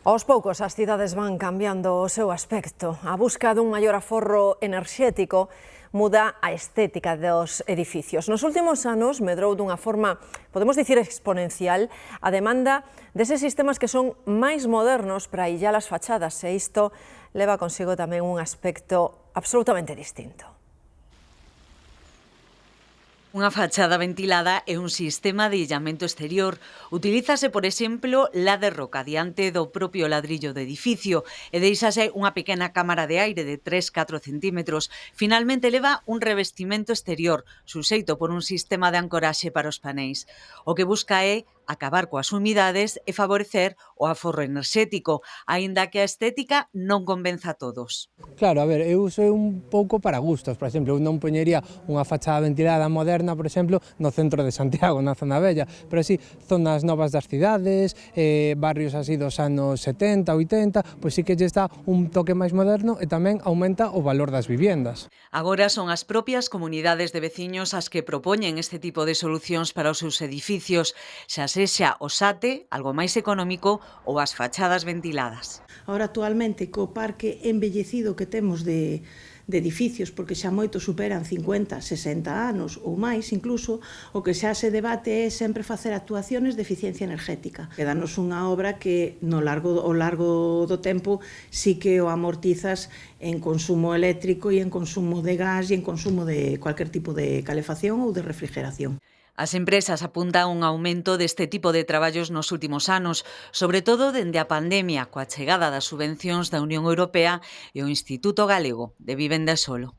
Aos poucos as cidades van cambiando o seu aspecto. A busca dun maior aforro enerxético muda a estética dos edificios. Nos últimos anos medrou dunha forma, podemos dicir, exponencial a demanda deses sistemas que son máis modernos para illar as fachadas, e isto leva consigo tamén un aspecto absolutamente distinto. Unha fachada ventilada é un sistema de illamento exterior. Utilízase, por exemplo, la de roca diante do propio ladrillo do edificio e deixase unha pequena cámara de aire de 3-4 centímetros. Finalmente leva un revestimento exterior, suxeito por un sistema de ancoraxe para os paneis. O que busca é acabar coas humidades e favorecer o aforro enerxético, aínda que a estética non convenza a todos. Claro, a ver, eu uso un pouco para gustos, por exemplo, eu non poñería unha fachada ventilada moderna, por exemplo, no centro de Santiago, na zona vella, pero sí, zonas novas das cidades, barrios así dos anos 70, 80, pois sí que lle está un toque máis moderno e tamén aumenta o valor das viviendas. Agora son as propias comunidades de veciños as que propoñen este tipo de solucións para os seus edificios, xa sexa o SATE, algo máis económico, ou as fachadas ventiladas. Ahora, actualmente, co parque embellecido que temos de edificios, porque xa moitos superan 50, 60 anos ou máis incluso, o que xa se debate é sempre facer actuaciones de eficiencia energética. Quedanos unha obra que ao largo do tempo sí que o amortizas en consumo eléctrico e en consumo de gas e en consumo de cualquier tipo de calefacción ou de refrigeración. As empresas apuntan un aumento deste tipo de traballos nos últimos anos, sobre todo dende a pandemia, coa chegada das subvencións da Unión Europea e o Instituto Galego de Vivenda e Solo.